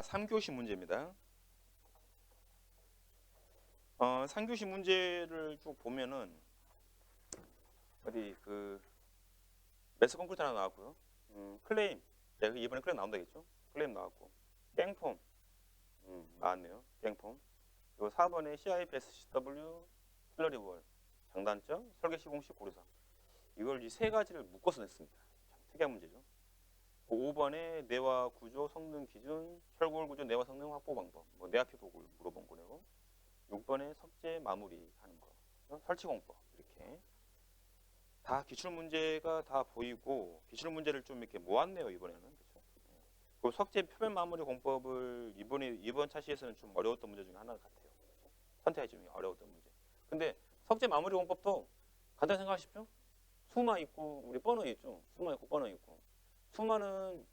3교시 문제입니다. 3교시 문제를 쭉 보면은 어디 그 매스 컴퓨터 하나 나왔고요. 클레임, 이번에 클레임 나온다겠죠? 클레임 나왔고 땡폼 나왔네요. 땡폼. 그리고 4번에 CIPSCW 슬러리 월 장단점 설계 시공식 고려사. 이걸 이 세 가지를 묶어서 냈습니다. 참 특이한 문제죠. 5번에 내화 구조 성능 기준 철골 구조 내화 성능 확보 방법 내화표 도구를 물어본 거네요. 6번에 석재 마무리 하는 거 설치 공법 이렇게 다 기출 문제가 다 보이고 기출 문제를 좀 이렇게 모았네요 이번에는. 그렇죠? 그 석재 표면 마무리 공법을 이번 차시에서는 좀 어려웠던 문제 중에 하나 같아요. 선택이 좀 어려웠던 문제. 근데 석재 마무리 공법도 간단히 생각하십시오. 수마 있고 우리 버너 있죠. 수마 있고 버너 있고. 수마는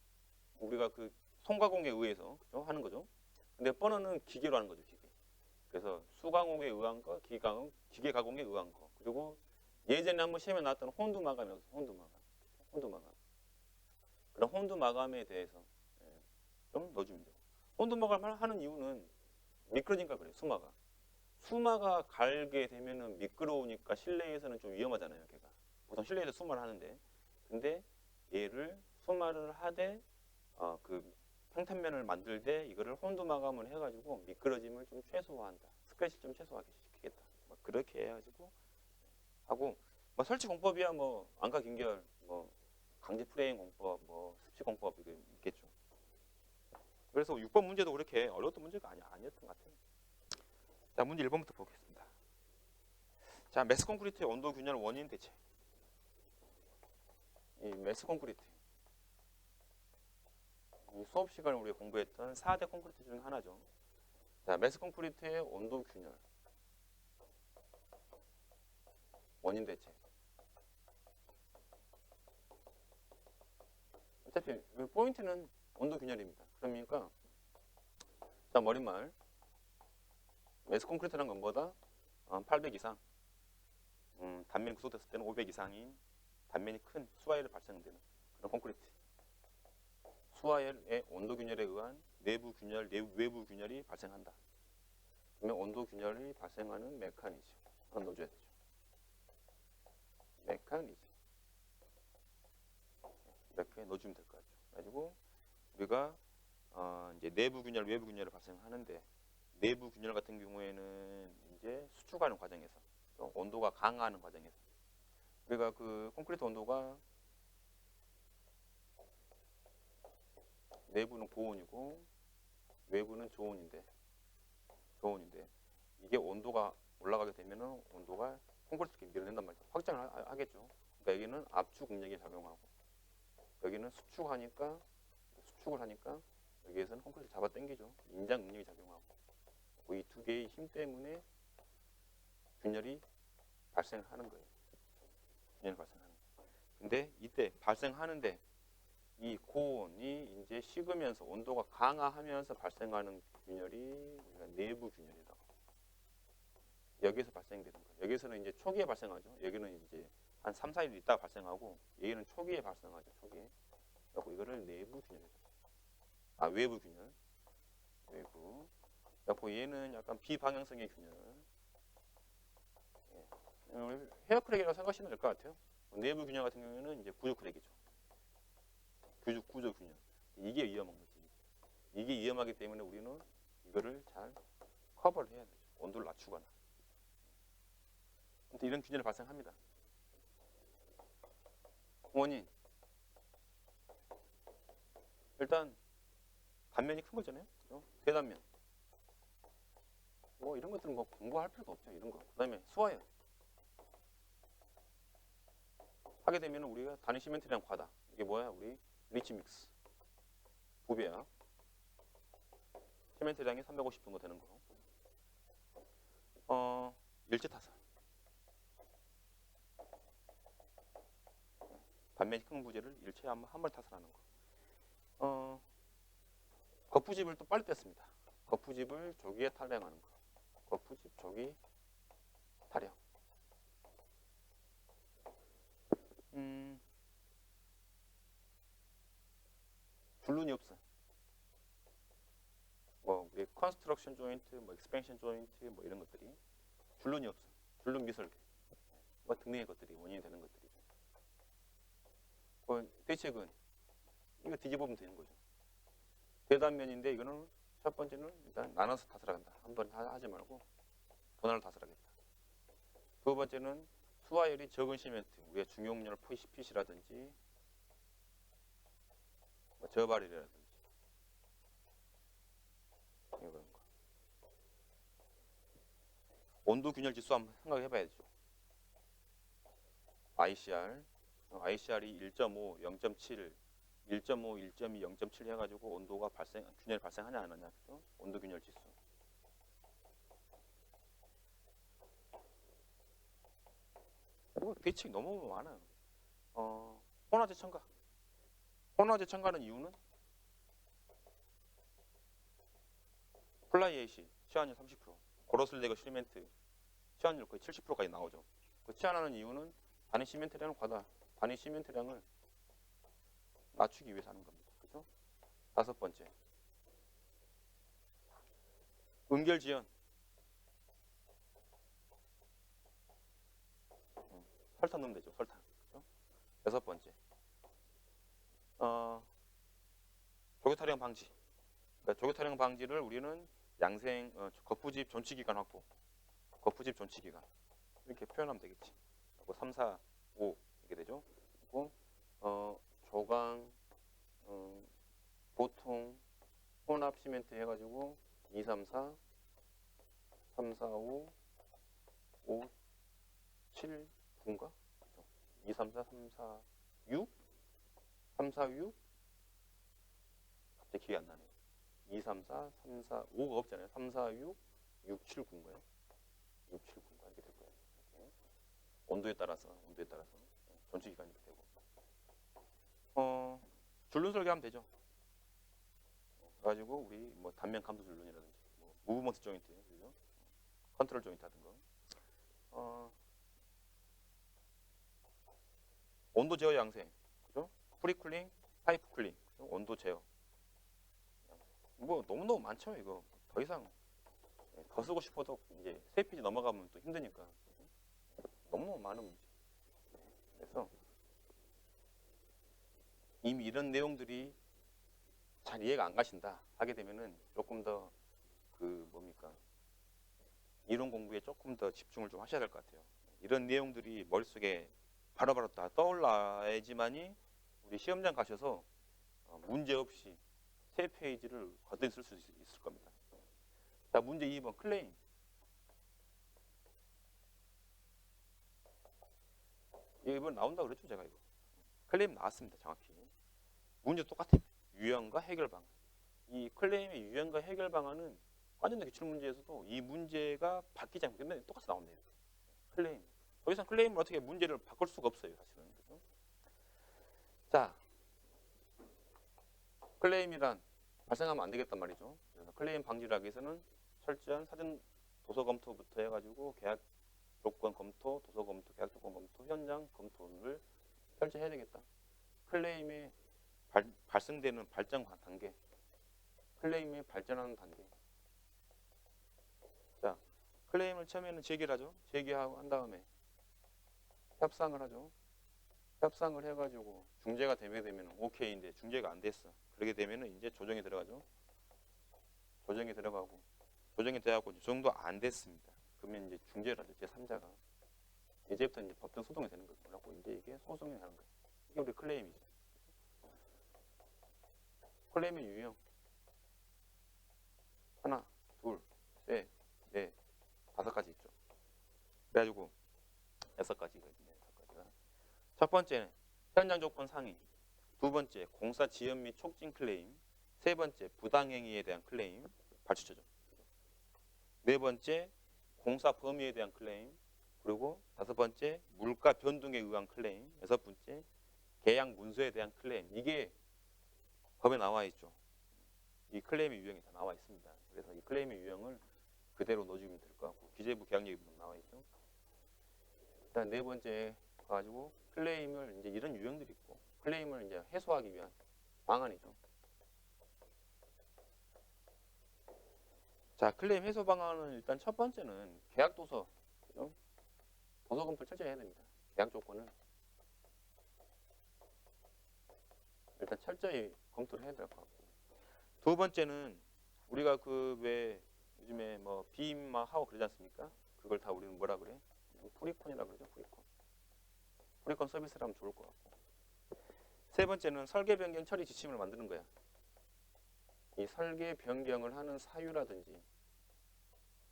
우리가 그 송가공에 의해서 그죠? 하는 거죠. 근데 버너는 기계로 하는 거죠. 기계. 그래서 수가공에 의한 거, 기계 가공에 의한 거. 그리고 예전에 한번 시험에 나왔던 혼두 마감이었어요. 혼두 마감. 그런 혼두 마감에 대해서 좀 넣어주면 돼요. 혼두 마감을 하는 이유는 미끄러지니까 그래요. 수마가 갈게 되면은 미끄러우니까 실내에서는 좀 위험하잖아요. 걔가 보통 실내에서 수마를 하는데, 근데 얘를 수마를 하되 그 평탄면을 만들 때 이거를 혼두 마감을 해가지고 미끄러짐을 좀 최소화한다. 스크래치 좀 최소화하게 시키겠다. 그렇게 해가지고 하고 설치 공법이야 안과 긴결 강제 프레임 공법 습식 공법 이게 있겠죠. 그래서 6번 문제도 그렇게 어려웠던 문제가 아니었던 것 같아요. 자, 문제 1번부터 보겠습니다. 자, 매스 콘크리트의 온도 균열 원인 대책. 이 매스 콘크리트 이 수업 시간에 우리가 공부했던 4대 콘크리트 중 하나죠. 자, 매스 콘크리트의 온도 균열 원인 대책. 어차피 포인트는 온도 균열입니다. 그러니까 자, 머릿말 매스 콘크리트라는 건 뭐다? 800 이상 단면이 구속됐을 때는 500 이상인 단면이 큰 수하열이 발생되는 그런 콘크리트. 수하열의 온도 균열에 의한 내부 균열, 외부 균열이 발생한다. 그러면 온도 균열이 발생하는 메커니즘 하나 넣어줘야 되죠. 메커니즘 이렇게 넣어주면 될 것 같죠. 그래가지고 우리가 이제 내부 균열, 외부 균열을 발생하는데 내부 균열 같은 경우에는 이제 수축하는 과정에서 온도가 강화하는 과정에서 우리가 그 콘크리트 온도가 내부는 고온이고 외부는 저온인데 이게 온도가 올라가게 되면은 온도가 콘크리트를 밀어낸단 말이죠. 확장을 하겠죠. 그러니까 여기는 압축 능력이 작용하고 여기는 수축을 하니까 여기에서는 콘크리트를 잡아 당기죠. 인장 능력이 작용하고 이 두 개의 힘 때문에 균열이 발생하는 거예요. 균열이 발생하는 거예요. 근데 이때 발생하는데 이 고온이 이제 식으면서 온도가 강화하면서 발생하는 균열이 내부 균열이라고. 여기에서 발생되는 거예요. 여기서는 이제 초기에 발생하죠. 여기는 이제 한 3, 4일 있다가 발생하고 얘는 초기에 발생하죠. 초기에. 그리고 이거를 내부 균열이라고. 외부 균열. 외부. 그리고 얘는 약간 비방향성의 균열. 헤어 크랙이라고 생각하시면 될 것 같아요. 내부 균열 같은 경우에는 이제 구조 크랙이죠. 구조 균열. 이게 위험한 거지. 이게 위험하기 때문에 우리는 이거를 잘 커버를 해야 되죠. 온도를 낮추거나. 아무튼 이런 균열이 발생합니다. 원인. 일단 단면이 큰 거잖아요. 그죠? 대단면. 이런 것들은 공부할 필요도 없죠. 이런 거. 그 다음에 수화열. 하게 되면 우리가 단위 시멘트량 과다. 이게 뭐야? 우리 리치 믹스. 부배야. 시멘트량이 350 정도 되는 거. 일체 타설. 단면이 큰 부재를 일체에 한 번 타설하는 거. 거푸집을 또 빨리 뗐습니다. 거푸집을 조기에 탈량하는 거. 거푸집 조기 탈량. 줄눈이 없어. 컨스트럭션 조인트, 뭐 익스펜션 조인트, 뭐 이런 것들이 줄눈이 없어. 줄눈 미설계. 뭐 등등의 것들이 원인이 되는 것들이죠. 대책은 이거 뒤집으면 되는 거죠. 대단면인데 이거는 첫 번째는 일단 나눠서 다스라간다. 한 번 하지 말고 분할로 다스라겠다. 두 번째는 수화열이 적은 시멘트, 우리가 중용열 PC라든지 뭐 저발이라든지 이런 거. 온도 균열 지수 한번 생각해봐야죠. ICR이 1.5, 0.7, 1.5, 1.2, 0.7 해가지고 온도가 균열이 발생하냐 안 하냐, 그죠? 온도 균열 지수. 그리고 대책 너무 많아요. 혼화제 첨가. 혼화제 첨가는 이유는 플라이 에이시 치환율 30%, 고로슬레거 시멘트 치환율 거의 70%까지 나오죠. 그 치환하는 이유는 단위 시멘트량을 단위 시멘트량을 낮추기 위해서 하는 겁니다. 그죠? 다섯 번째, 음결 지연. 설탕 넣으면 되죠. 설탕. 그죠? 여섯 번째, 조교타령 방지. 그러니까 조교타령 방지를 우리는 양생 거푸집 존치기간 확보, 거푸집 존치기간 이렇게 표현하면 되겠지. 그리고 3, 4, 5 이렇게 되죠. 그리고 조강, 보통, 혼합 시멘트 해가지고 2, 3, 4, 3, 4, 5, 5, 7, 9인가? 2, 3, 4, 3, 4, 6? 3, 4, 6? 갑자기 기억이 안 나네. 2, 3, 4, 3, 4, 5가 없잖아요. 3, 4, 6, 6, 7, 9인가요? 6, 7, 9인가? 이렇게 될 거예요. 이렇게. 온도에 따라서 전체 기간이 이렇게 되고. 줄눈 설계하면 되죠. 그래가지고 우리 뭐 단면 감도 줄눈이라든지, 뭐 무브먼트 조인트, 그죠? 컨트롤 조인트 하던 거. 온도 제어 양생, 그죠? 프리쿨링, 파이프 쿨링, 그죠? 온도 제어. 뭐 너무너무 많죠. 이거 더 이상 더 쓰고 싶어도 이제 세 페이지 넘어가면 또 힘드니까 너무너무 많은 문제. 그래서 이미 이런 내용들이 잘 이해가 안 가신다 하게 되면은 조금 더 이론 공부에 조금 더 집중을 좀 하셔야 될 것 같아요. 이런 내용들이 머릿속에 바로바로 다 떠올라야지만이 우리 시험장 가셔서 문제 없이 세 페이지를 거뜬히 쓸 수 있을 겁니다. 자, 문제 2번 클레임. 이번 나온다고 그랬죠, 제가 이거. 클레임 나왔습니다, 정확히. 문제 똑같아요. 유형과 해결 방안. 이 클레임의 유형과 해결 방안은 완전히 기출 문제에서도 이 문제가 바뀌지 않기 때문에 똑같이 나옵니다. 클레임. 더 이상 클레임을 어떻게 문제를 바꿀 수가 없어요, 사실은. 그죠? 자, 클레임이란 발생하면 안 되겠단 말이죠. 그래서 클레임 방지를 하기 위해서는 철저한 사전 도서 검토부터 해가지고 계약 조건 검토, 도서 검토, 계약 조건 검토, 현장 검토를 철저히 해야 되겠다. 클레임이 발생되는 발전 단계, 클레임이 발전하는 단계. 자, 클레임을 처음에는 제기를 하죠. 제기하고 한 다음에 협상을 하죠. 협상을 해가지고 중재가 되게 되면 오케이인데 중재가 안 됐어. 그렇게 되면은 이제 조정이 들어가죠. 조정이 들어가고 조정이 돼갖고 정도 안 됐습니다. 그러면 이제 중재를 하죠. 제3자가 이제부터 이제 법정 소송이 되는 거죠. 그래갖고 이제 이게 소송이 되는 거예요. 이게 우리 클레임이죠. 클레임의 유형 하나, 둘, 셋, 넷, 5가지 있죠. 그래가지고 6가지가 있네요. 6가지가. 첫 번째 현장 조건 상의, 두 번째 공사 지연 및 촉진 클레임, 세 번째 부당행위에 대한 클레임 발주처죠. 네 번째 공사 범위에 대한 클레임, 그리고 다섯 번째 물가 변동에 의한 클레임, 여섯 번째 계약 문서에 대한 클레임. 이게 법에 나와 있죠. 이 클레임의 유형이 다 나와 있습니다. 그래서 이 클레임의 유형을 그대로 넣어주면 될 것 같고 기재부 계약얘기도 나와 있죠. 일단 네 번째 가지고 클레임을 이제 이런 유형들이 있고 클레임을 이제 해소하기 위한 방안이죠. 자, 클레임 해소 방안은 일단 첫 번째는 계약 도서, 그죠? 도서 검토를 철저히 해야 됩니다. 계약 조건은 일단 철저히 검토를 해야 될 것 같고. 두 번째는 우리가 그 왜 요즘에 뭐 빔 막 하고 그러지 않습니까? 그걸 다 우리는 뭐라 그래? 프리콘이라 그러죠, 프리콘. 프리콘 서비스를 하면 좋을 것 같고. 세 번째는 설계 변경 처리 지침을 만드는 거야. 이 설계 변경을 하는 사유라든지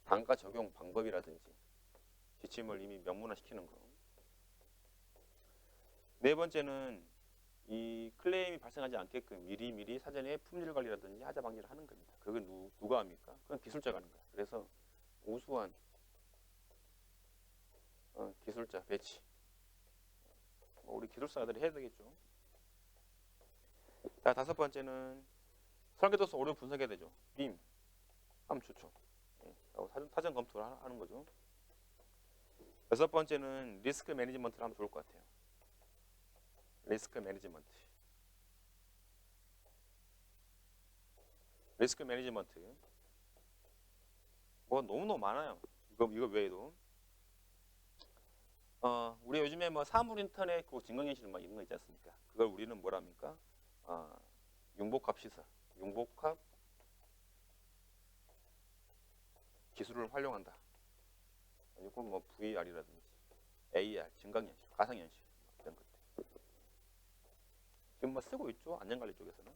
단가 적용 방법이라든지 지침을 이미 명문화시키는 거. 네 번째는 이 클레임이 발생하지 않게끔 미리미리 사전에 품질 관리라든지 하자 방지를 하는 겁니다. 그걸 누가 합니까? 그건 기술자가 하는 거야. 그래서 우수한 기술자 배치. 뭐 우리 기술사들이 해야 되겠죠. 자, 다섯 번째는 설계도서 오류 분석해야 되죠. 빔 하면 좋죠. 예, 사전 검토를 하는 거죠. 여섯 번째는 리스크 매니지먼트를 하면 좋을 것 같아요. 리스크 매니지먼트. 리스크 매니지먼트. 뭐 너무너무 많아요. 이거 외에도. 우리 요즘에 뭐 사물 인터넷 그 증강현실 막 이런 거 있지 않습니까? 그걸 우리는 뭐라 합니까? 융복합 시설, 융복합 기술을 활용한다. 그리고 뭐 VR이라든지 AR, 증강현실, 가상현실 이런 것들. 지금 뭐 쓰고 있죠. 안전관리 쪽에서는.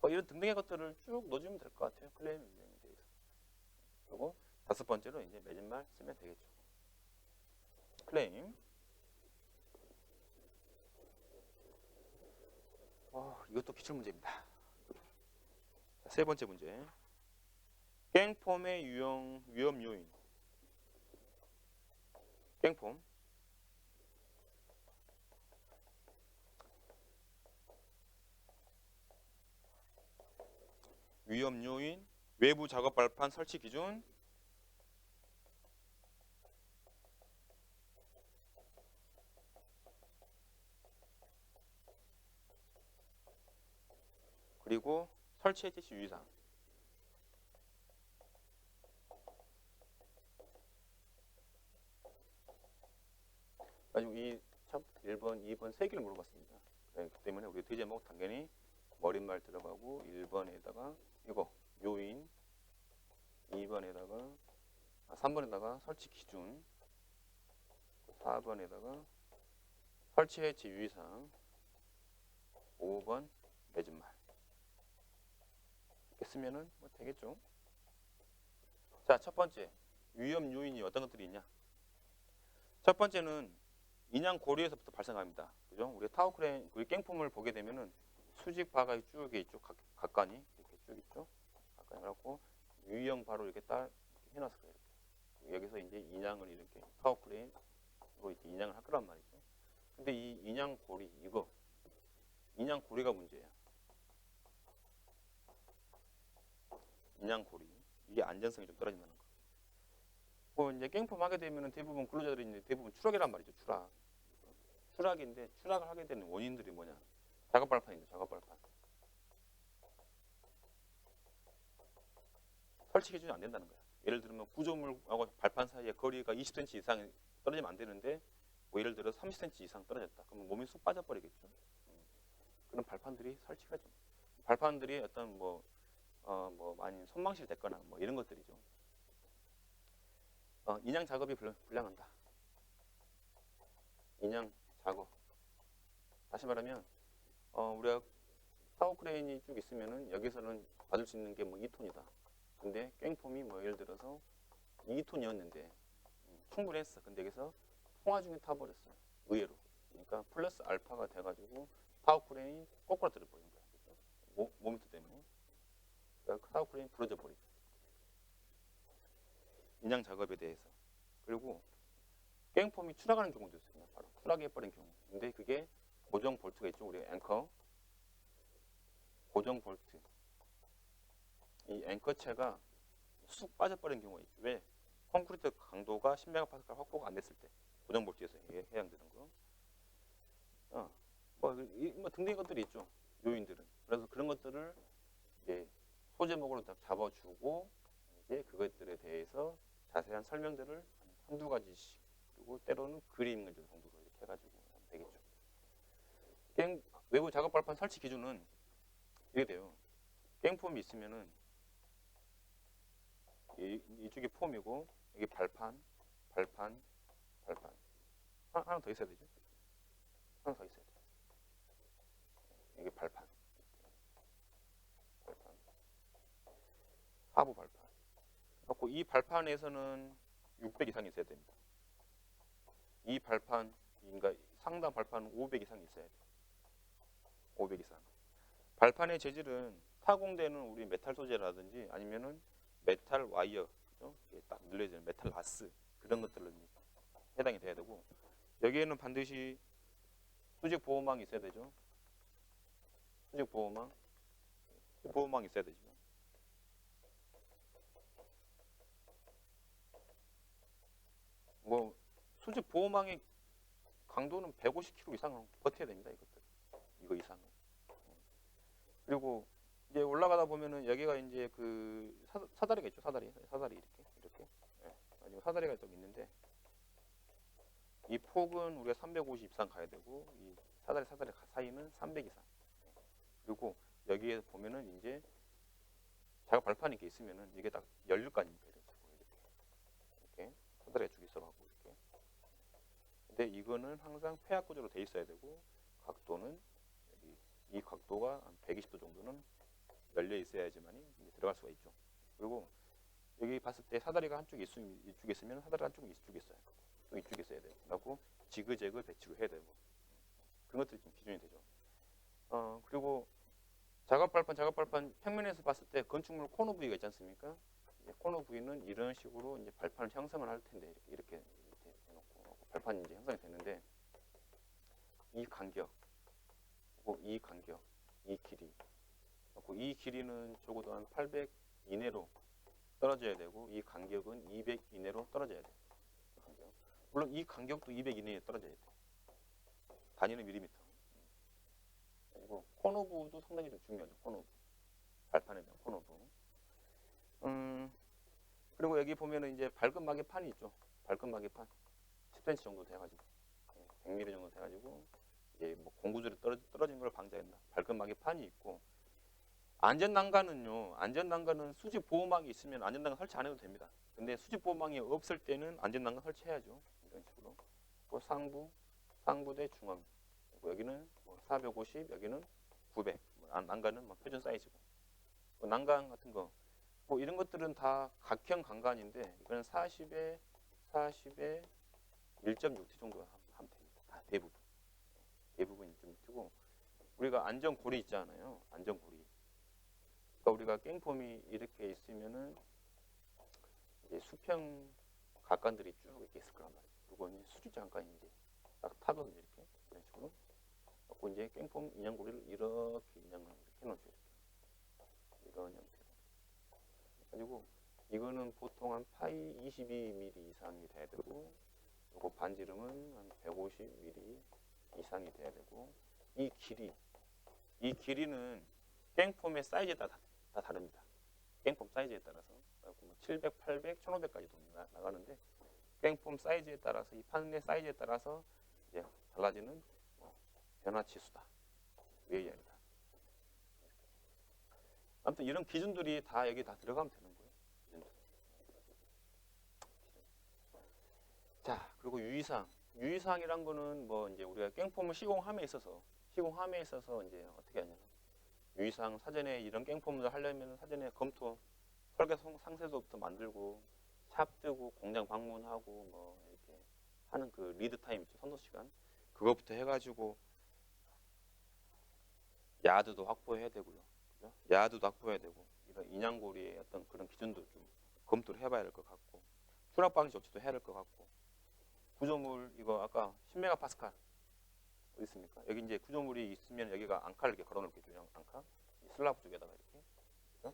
뭐 이런 등등의 것들을 쭉 넣어주면 될 것 같아요. 클레임 운영에 대해서. 그리고 다섯 번째로 이제 맺은말 쓰면 되겠죠. 클레임. 이것도 기출문제입니다. 세 번째 문제. 깽폼의 위험 요인. 깽폼. 위험 요인, 외부 작업 발판 설치 기준, 그리고 설치 해제 시 유의사항. 가지고 이 1번, 2번 세 개를 물어봤습니다. 그렇기 때문에 우리 뒤 제목 당연히 머릿말 들어가고 1번에다가 이거 요인, 2번에다가 3번에다가 설치 기준, 4번에다가 설치 해제 유의사항, 5번 맺은말. 이렇게 쓰면은 뭐 되겠죠. 자, 첫 번째 위험 요인이 어떤 것들이 있냐? 첫 번째는 인양 고리에서부터 발생합니다. 그죠? 우리 타워크레인, 우리 깽폼을 보게 되면은 수직 바가 쭉 있죠. 각간이 이렇게 쭉 있죠. 각간이 그렇고 유형 바로 이렇게 딱 해놨을 거예요. 이렇게. 여기서 이제 인양을 이렇게 타워크레인으로 이렇게 인양을 할 거란 말이죠. 근데 이 인양 고리 이거 인양 고리가 문제예요. 인양 고리 이게 안전성이 좀 떨어진다는 거. 뭐 이제 깽폼 하게 되면은 대부분 근로자들이 이제 대부분 추락이란 말이죠. 추락. 추락인데 추락을 하게 되는 원인들이 뭐냐? 작업 발판인데 작업 발판. 설치 기준이 안 된다는 거야. 예를 들면 구조물하고 발판 사이에 거리가 20cm 이상 떨어지면 안 되는데 뭐 예를 들어 30cm 이상 떨어졌다. 그러면 몸이 쑥 빠져버리겠죠. 그런 발판들이 설치가 좀 발판들이 어떤 뭐 많이 손망실 됐거나 뭐 이런 것들이죠. 인양 작업이 불량한다. 인양 작업. 다시 말하면 우리가 타워 크레인이 쭉 있으면은 여기서는 받을 수 있는 게 뭐 2톤이다. 근데 깽폼이 뭐 예를 들어서 2톤이었는데 충분했어. 근데 여기서 통화 중에 타버렸어요. 의외로. 그러니까 플러스 알파가 돼가지고 타워 크레인이 꼬꾸라뜨려 버린 거야. 그렇죠? 모멘트 때문에. 그러니까 타워 크레인이 부러져 버리죠. 인양 작업에 대해서. 그리고 깽폼이 추락하는 경우도 있어요. 바로 추락해버린 경우. 근데 그게 고정 볼트가 있죠. 우리 앵커. 고정 볼트. 이 앵커체가 쑥 빠져버린 경우가 있죠. 왜? 콘크리트 강도가 10MPa 확보가 안 됐을 때. 고정 볼트에서 해당되는 거. 뭐 등등의 것들이 있죠. 요인들은. 그래서 그런 것들을 이제 소제목으로 딱 잡아주고 이제 그것들에 대해서 자세한 설명들을 한두 가지씩, 그리고 때로는 그림 정도로 이렇게 해가지고 하면 되겠죠. 외부 작업 발판 설치 기준은 이게 돼요. 깽폼이 있으면은 이쪽이 폼이고 여기 발판. 하나 더 있어야 되죠. 하나 더 있어야 돼요. 이게 발판. 하부 발판. 그리고 이 발판에서는 600 이상이 있어야 됩니다. 이 발판, 그러니까 상단 발판은 500 이상 있어야 돼요. 500 이상. 발판의 재질은 타공되는 우리 메탈 소재라든지 아니면은 메탈 와이어, 그죠? 딱 늘려지는 메탈 라스 그런 것들은 해당이 돼야 되고, 여기에는 반드시 수직 보호망이 있어야 되죠. 수직 보호망이 있어야 되죠. 뭐 수직 보호망의 강도는 150kg 이상은 버텨야 됩니다. 이거 이상은. 그리고 이제 올라가다 보면은 여기가 이제 그 사다리가 있죠. 사다리 이렇게. 네. 아니면 사다리가 좀 있는데, 이 폭은 우리가 350 이상 가야 되고, 이 사다리 사이는 300 이상. 그리고 여기에 보면은 이제 작업 발판이 이렇게 있으면은 이게 딱 열릴 거 아닙니까? 이렇게 사다리가 쭉 있어갖고 이렇게. 근데 이거는 항상 폐압 구조로 돼 있어야 되고, 각도는 이 각도가 한 120도 정도는 열려 있어야지만이 들어갈 수가 있죠. 그리고 여기 봤을 때 사다리가 한쪽에 이쪽에 있으면 사다리가 한쪽에 이쪽에 있어요. 또 이쪽에 있어야 돼요. 그리고 지그재그 배치를 해야 되고, 그런 것들이 좀 기준이 되죠. 그리고 작업 발판 평면에서 봤을 때 건축물 코너 부위가 있지 않습니까? 코너 부위는 이런 식으로 이제 발판을 형성을 할 텐데, 이렇게 해놓고 발판이 이제 형성이 되는데, 이 간격, 이 길이, 이 길이는 적어도 한 800 이내로 떨어져야 되고, 이 간격은 200 이내로 떨어져야 돼요. 물론 이 간격도 200 이내에 떨어져야 돼요. 단위는 밀리미터. 그리고 코너부도 상당히 좀 중요하죠. 코너부. 발판에 대한 코너부. 그리고 여기 보면은 이제 발끝 마개판이 있죠. 발끝 마개판 10cm 정도 돼가지고, 100mm 정도 돼가지고, 이제 뭐 공구줄이 떨어진 걸 방지한다. 발끝 마개판이 있고, 안전난간은 수직 보호망이 있으면 안전난간 설치 안 해도 됩니다. 근데 수직 보호망이 없을 때는 안전난간 설치해야죠. 이런 식으로. 그 상부 대 중앙. 여기는 450, 여기는 900. 난간은 표준 사이즈고. 난간 같은 거, 이런 것들은 다 각형 간간인데, 이거는 40에 1.6T 정도 하면 됩니다. 다 대부분 1.6T고, 우리가 안전고리 있잖아요. 안전고리. 그러니까 우리가 깽폼이 이렇게 있으면은 이제 수평 각관들이 쭉 이렇게 있을 거란 말이에요. 그리고 이제 수직 장관이 이제 딱 타거든요. 이렇게 이런 식으로. 그리고 이제 깽폼 인양고리를 이렇게 인양을 해놓죠. 이런 형태로. 그리고 이거는 보통 한 파이 22mm 이상이 돼야 되고, 그리고 반지름은 한 150mm 이상이 돼야 되고, 이 길이는 깽폼의 사이즈에 따라 다 다릅니다. 깽폼 사이즈에 따라서 700, 800, 1500까지도 나가는데, 깽폼 사이즈에 따라서, 이 판의 사이즈에 따라서 이제 달라지는 변화치수다. 위아래다. 아무튼 이런 기준들이 다 여기 다 들어가면 되는 거예요. 자, 그리고 유의사항이란 거는 뭐 이제 우리가 깽폼을 시공함에 있어서 이제 어떻게 하냐면, 유의사항 사전에 이런 깽폼을 하려면 사전에 검토, 설계 상세서부터 만들고, 샵 뜨고, 공장 방문하고, 뭐 이렇게 하는 그 리드 타임 있죠. 선도 시간. 그거부터 해가지고 야드도 확보해야 되고요. 그죠? 야드도 확보해야 되고, 이런 인양고리의 어떤 그런 기준도 좀 검토를 해봐야 될 것 같고, 추락 방지 조치도 해야 될 것 같고, 구조물 이거 아까 10메가파스칼 어디 있습니까? 여기 이제 구조물이 있으면 여기가 앙카를 이렇게 걸어놓겠죠. 앙카. 이 슬라브 쪽에다가 이렇게. 그죠?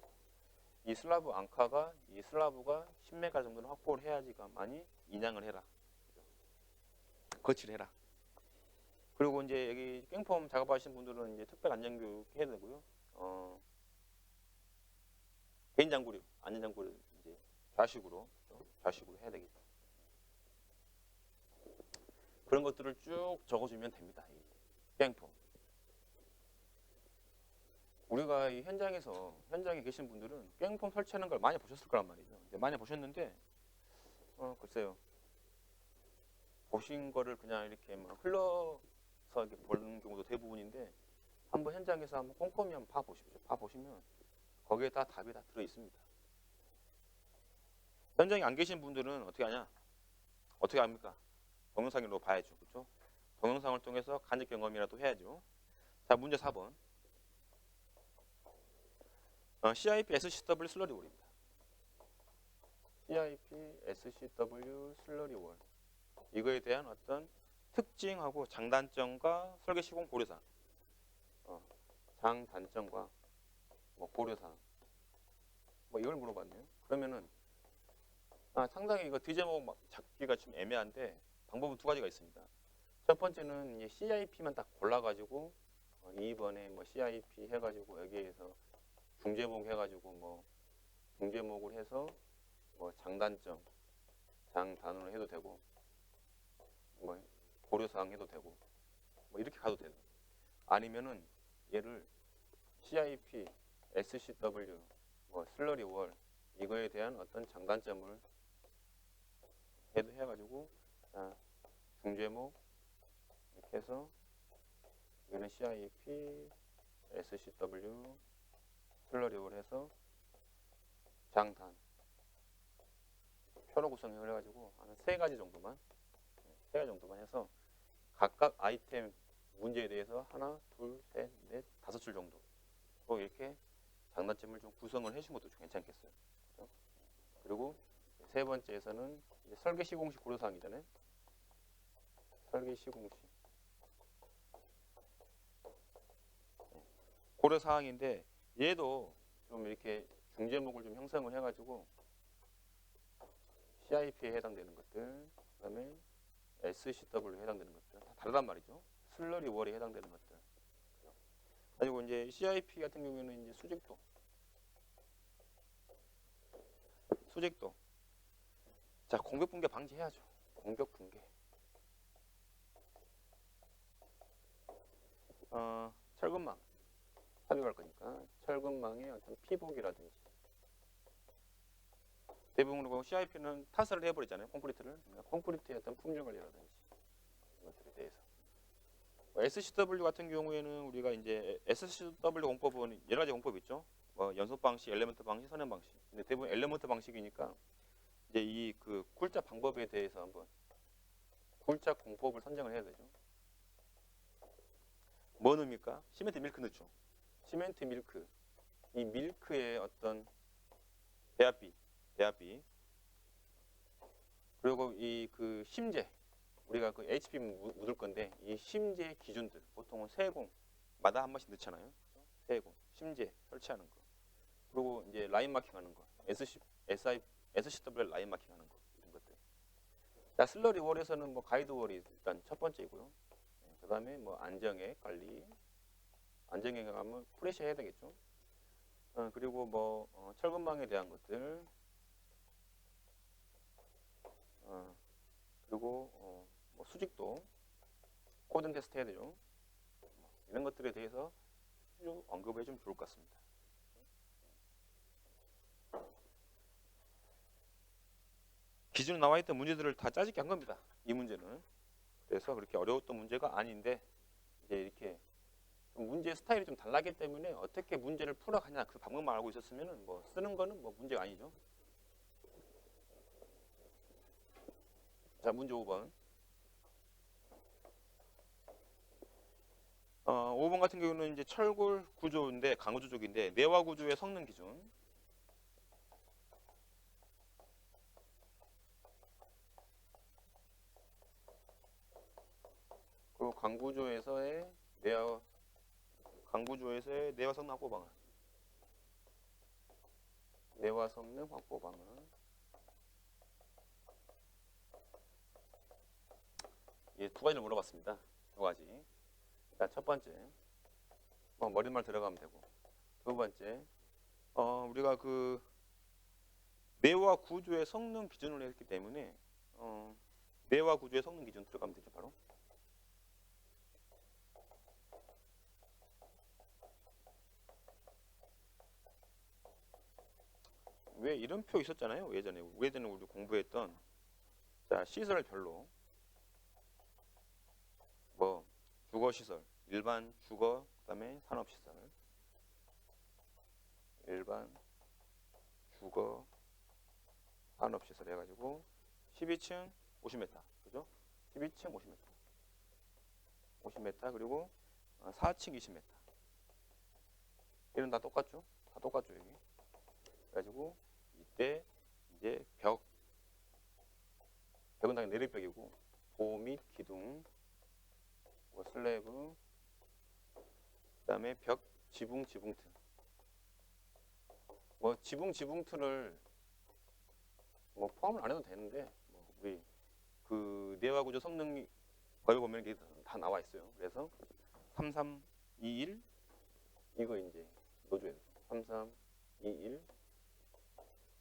이 슬라브가 10메가 정도는 확보를 해야지만이 인양을 해라. 그죠? 거치를 해라. 그리고 이제 여기 깽폼 작업하시는 분들은 이제 특별 안전교육 해야 되고요. 개인 장구류, 안전 장구류 이제 좌식으로 해야 되겠죠. 그런 것들을 쭉 적어주면 됩니다. 이 깽폼. 우리가 이 현장에 계신 분들은 깽폼 설치하는 걸 많이 보셨을 거란 말이죠. 근데 많이 보셨는데 글쎄요. 보신 거를 그냥 이렇게 막 흘러서 이렇게 보는 경우도 대부분인데 한번 현장에서 한번 꼼꼼히 한번 봐보십시오. 봐보시면 거기에 다 답이 다 들어 있습니다. 현장에 안 계신 분들은 어떻게 하냐? 어떻게 합니까? 동영상으로 봐야죠. 그렇죠? 동영상을 통해서 간접 경험이라도 해야죠. 자, 문제 4번. CIP SCW 슬러리 월입니다. CIP SCW 슬러리 월. 이거에 대한 어떤 특징하고 장단점과 설계 시공 고려사항. 장단점과 고려사항. 이걸 물어봤네요. 그러면은 상당히 이거 디제목 잡기가 좀 애매한데 방법은 두 가지가 있습니다. 첫 번째는 이 CIP만 딱 골라가지고 2번에 CIP 해가지고 여기에서 중제목 해가지고 중제목을 해서 장단점, 장단으로 해도 되고 고려사항 해도 되고 이렇게 가도 돼요. 아니면은 얘를 CIP, SCW, 슬러리 월 이거에 대한 어떤 장단점을 해가지고 중제목 이렇게 해서 이거는 CIP, SCW, 슬러리 월 해서 장단 표로 구성을 해가지고 한 세 가지 정도만 해서 각각 아이템 문제에 대해서 하나, 둘, 셋, 넷, 5줄 정도 이렇게 장단점을 좀 구성을 해주는 것도 좀 괜찮겠어요. 그렇죠? 그리고 세 번째에서는 이제 설계 시공식 고려사항이잖아요. 설계 시공식 고려사항인데 얘도 좀 이렇게 중제목을 좀 형성을 해가지고 CIP에 해당되는 것들, 그 다음에 SCW에 해당되는 것들 다 다르단 말이죠. 슬러리 월에 해당되는 것들. 그리고 이제 CIP 같은 경우에는 이제 수직도. 자, 공벽 붕괴 방지해야죠. 공벽 붕괴. 철근망 삽입할 거니까 철근망의 어떤 피복이라든지 대부분으로 CIP는 타설을 해버리잖아요. 콘크리트를. 콘크리트의 어떤 품질 관리라든지 이것들에 대해서. SCW 같은 경우에는 우리가 이제 SCW 공법은 여러 가지 공법이 있죠. 연속 방식, 엘리먼트 방식, 선형 방식. 근데 대부분 엘리먼트 방식이니까 이제 이 그 굴자 방법에 대해서 한번 굴자 공법을 선정을 해야 되죠. 뭐 넣습니까? 시멘트 밀크 넣죠. 시멘트 밀크. 이 밀크의 어떤 배합비. 그리고 이 그 심재. 우리가 그 HP 묻을 건데 이 심재 기준들 보통은 세공마다 한 번씩 넣잖아요. 세공, 심재 설치하는 거. 그리고 이제 라인 마킹하는 거. SCW 라인 마킹하는 거 이런 것들. 자, 슬러리 월에서는 가이드 월이 일단 첫 번째이고요. 그다음에 안정액 관리. 안정액 하면 프레시 해야 되겠죠. 그리고 철근망에 대한 것들. 그리고 수직도 코딩 테스트 해야 되죠. 이런 것들에 대해서 쭉 언급해 주면 좋을 것 같습니다. 기존에 나와 있던 문제들을 다 짜집게 한 겁니다. 이 문제는. 그래서 그렇게 어려웠던 문제가 아닌데 이제 이렇게 문제 스타일이 좀 달라기 때문에 어떻게 문제를 풀어가냐 그 방법만 알고 있었으면 쓰는 거는 문제가 아니죠. 자, 문제 5번. 5번 같은 경우는 이제 철골 구조인데 강구조 쪽인데 내화 구조의 성능 기준. 그리고 강구조에서의 내화 성능 확보 방안. 내화 성능 확보 방안. 예, 두 가지를 물어봤습니다. 두 가지. 자, 첫 번째, 머릿말 들어가면 되고. 두 번째, 우리가 그 내와 구조의 성능 기준을 했기 때문에 내와 구조의 성능 기준 들어가면 되죠. 바로 왜 이런 표 있었잖아요. 예전에 우리 공부했던 자 시설별로 뭐 주거시설, 일반 주거, 그다음에 산업시설, 일반 주거, 산업시설 해가지고 12층 50m, 그죠? 12층 50m, 50m 그리고 4층 20m. 이런 다 똑같죠? 다 똑같죠 여기. 그래가지고 이때 이제 벽은 당연히 내리벽이고 도 및 기둥, 뭐 슬래브, 그다음에 벽 지붕 튼. 뭐 지붕 틀을 뭐 포함을 안 해도 되는데 뭐 우리 그 내화 구조 성능 거기 보면 이게 다 나와 있어요. 그래서 3321 이거 이제 넣어줘야 돼요. 3321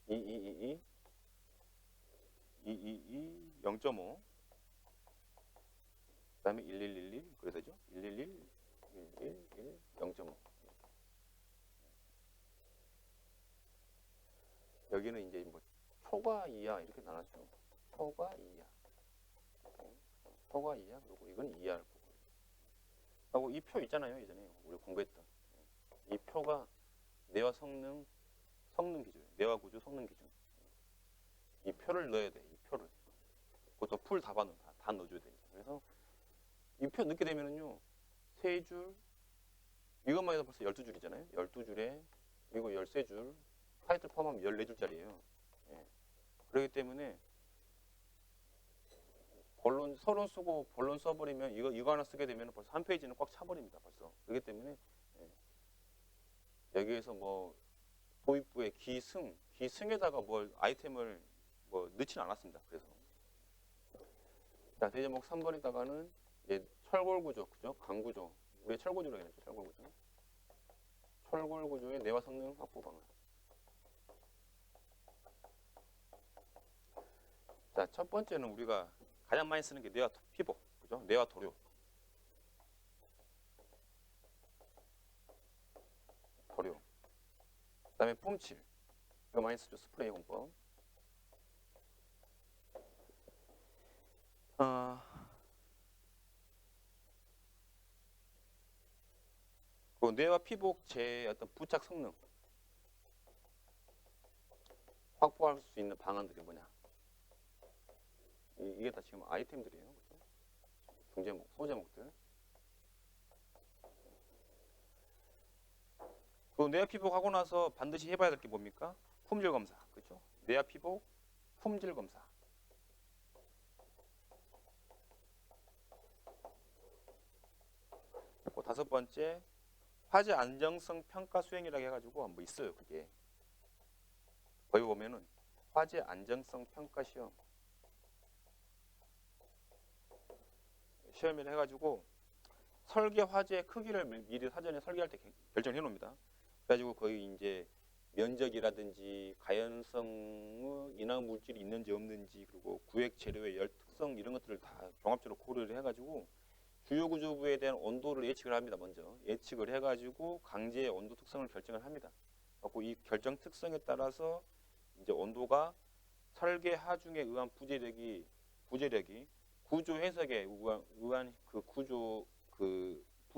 2222 222 0.5 그다음에 1111 그래서 되죠. 111 111 0.5 여기는 이제 뭐 초과 이하 이렇게 나눴죠. 초과 이하, 초과 이하 그리고 이건 이하를 보고. 하고 이 표 있잖아요. 예전에 우리 공부했던 이 표가 내화 성능 기준, 내화 구조 성능 기준. 이 표를 넣어야 돼. 이 표를. 그것도 풀 답안은 다 넣어줘야 돼. 그래서 이 표 넣게 되면은요, 세 줄, 이것만 해도 벌써 12줄이잖아요. 12줄에 그리고 13줄, 타이틀 포함하면 14줄짜리예요. 예. 그렇기 때문에 본론 서론 쓰고 본론 써버리면 이거 하나 쓰게 되면 벌써 한 페이지는 꽉 차버립니다. 벌써. 그렇기 때문에 여기에서 뭐 도입부의 기승에다가 뭘 아이템을 뭐 넣지는 않았습니다. 그래서 자 대제목 3번에다가는 이제 철골구조, 그죠? 강구조, 우리 철골구조로 해놨죠. 철골구조. 철골구조의 내화 성능 확보 방안. 자, 첫 번째는 우리가 가장 많이 쓰는 게 내화 피복, 그죠? 내화 도료. 그다음에 뿜칠. 이거 많이 쓰죠. 스프레이 공법. 그 뇌와 피복체의 어떤 부착 성능 확보할 수 있는 방안들이 뭐냐? 이게 다 지금 아이템들이에요. 그렇죠? 중제목, 소제목들. 그 뇌와 피복하고 나서 반드시 해봐야 될 게 뭡니까? 품질 검사, 그렇죠? 뇌와 피복, 품질 검사. 그 다섯 번째, 화재 안정성 평가 수행이라고 해가지고 뭐 있어요. 그게 거기 보면은 화재 안정성 평가 시험을 해가지고 설계 화재 크기를 미리 사전에 설계할 때 결정해 놓습니다. 그래가지고 거의 이제 면적이라든지 가연성의 인화 물질이 있는지 없는지 그리고 구획 재료의 열 특성 이런 것들을 다 종합적으로 고려를 해가지고 주요 구조부에 대한 온도를 예측을 합니다. 먼저 예측을 해가지고 강제의 온도 특성을 결정을 합니다. 그리고 이 결정 특성에 따라서 이제 온도가 설계 하중에 의한 부재력이 구조 해석에 의한 그 구조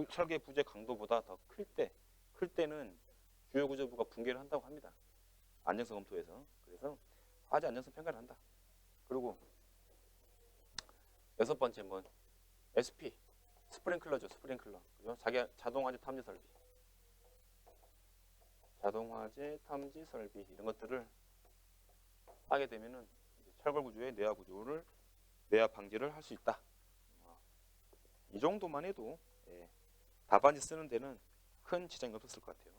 설계 부재 강도보다 더 클 때는 주요 구조부가 붕괴를 한다고 합니다. 안정성 검토에서. 그래서 화재 안정성 평가를 한다. 그리고 여섯 번째 뭐 SP 스프링클러죠. 스프링클러. 그죠? 자동화재 탐지 설비. 자동화재 탐지 설비 이런 것들을 하게 되면은 철골 구조의 내화 구조를 내화 방지를 할 수 있다. 이 정도만 해도 답안지 쓰는 데는 큰 지장이 없었을 것 같아요.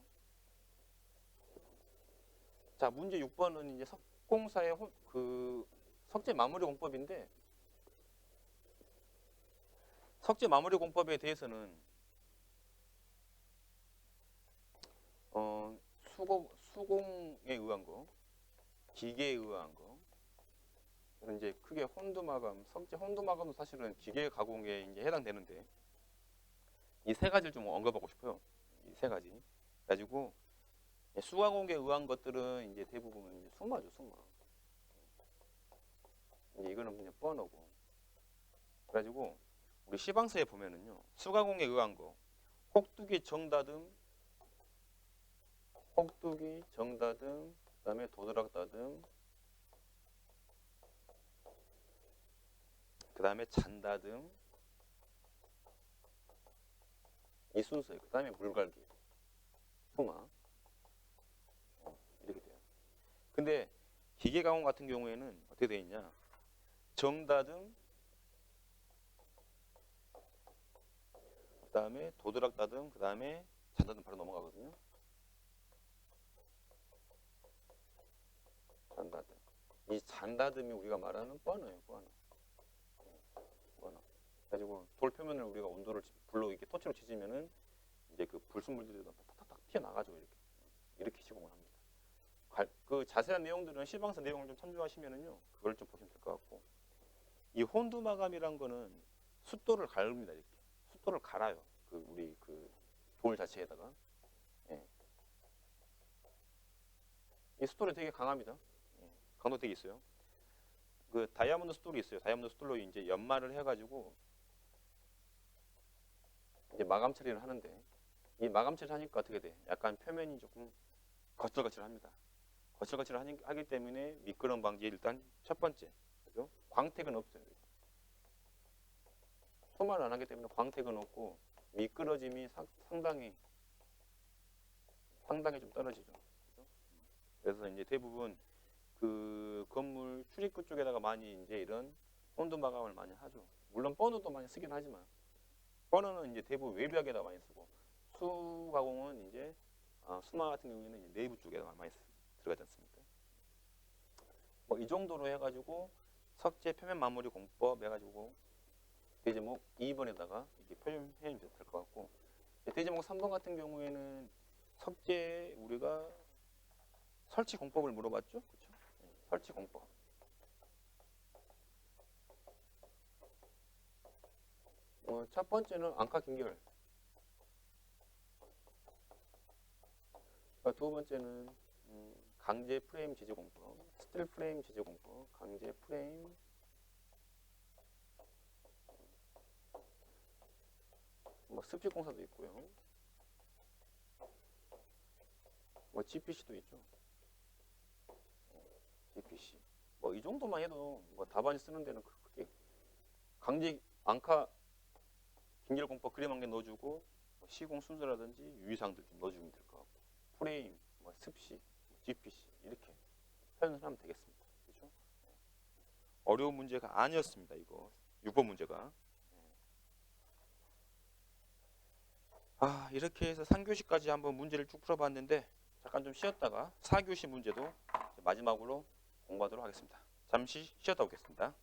자, 문제 6번은 이제 석공사의 석재 마무리 공법인데 석재 마무리 공법에 대해서는 수공에 의한 거 기계에 의한 거. 그래서 이제 크게 혼두 마감, 석재 혼두 마감도 사실은 기계 가공에 이제 해당되는데 이 세 가지를 좀 언급하고 싶어요. 이 세 가지. 가지고 수가공에 의한 것들은 이제 대부분 이제 수마죠, 수마. 이제 이거는 그냥 뻔하고. 그래가지고 우리 시방서에 보면은요, 수가공에 의한 거, 혹두기, 정다듬, 그다음에 도드락다듬, 그다음에 잔다듬, 이 순서예요. 그다음에 물갈기, 수마. 이렇게 돼요. 근데 기계 가공 같은 경우에는 어떻게 되어 있냐? 정다듬, 그다음에 도드락다듬, 그다음에 잔다듬 바로 넘어가거든요. 잔다듬. 이 잔다듬이 우리가 말하는 뻔어예요, 뻔어. 뻔어. 가지고 돌 표면을 우리가 온도를 불로 이렇게 토치로 지지면은 이제 그 불순물들이 탁탁탁 튀어나가죠, 이렇게 시공을 합니다. 그 자세한 내용들은 시방서 내용을 좀 참조하시면은요, 그걸 좀 보시면 될 것 같고, 이 혼두 마감이란 거는 숫돌을 갈릅니다, 이렇게. 숫돌을 갈아요. 우리 돌 자체에다가. 예. 이 숫돌이 되게 강합니다. 예. 강도 되게 있어요. 그 다이아몬드 숫돌이 있어요. 다이아몬드 숫돌로 이제 연마를 해가지고 이제 마감 처리를 하는데, 이 마감 처리를 하니까 어떻게 돼? 약간 표면이 조금 거칠거칠합니다. 거칠거칠하기 때문에 미끄럼 방지에 일단 첫 번째, 그죠? 광택은 없어요. 소마를 안 하기 때문에 광택은 없고 미끄러짐이 상당히 좀 떨어지죠. 그죠? 그래서 이제 대부분 그 건물 출입구 쪽에다가 많이 이제 이런 혼두 마감을 많이 하죠. 물론 버너도 많이 쓰긴 하지만 버너는 이제 대부분 외벽에다 많이 쓰고, 수 가공은 이제 수마 같은 경우에는 이제 내부 쪽에다 많이 들어가지 않습니까? 뭐 이 정도로 해가지고 석재 표면 마무리 공법 해가지고 대제목 2번에다가 이렇게 표현해 주셔도 될 것 같고, 대제목 3번 같은 경우에는 석재 우리가 설치 공법을 물어봤죠, 그렇죠? 설치 공법. 첫 번째는 앙카 긴결. 두 번째는 강제 프레임 제재 공법, 스틸 프레임 제재 공법, 강제 프레임, 뭐 습식 공사도 있고요. 뭐 GPC도 있죠. GPC. 뭐 이 정도만 해도 뭐 답안이 쓰는 데는 크게 강제 앙카 긴결 공법 그림 한 개 넣어주고, 뭐 시공 순서라든지 유의사항들 좀 넣어주면 될 것 같고, 프레임, 뭐 습식, GPC 이렇게 표현을 하면 되겠습니다. 그렇죠? 어려운 문제가 아니었습니다. 이거 6번 문제가. 이렇게 해서 3교시까지 한번 문제를 쭉 풀어봤는데, 잠깐 좀 쉬었다가 4교시 문제도 마지막으로 공부하도록 하겠습니다. 잠시 쉬었다 오겠습니다.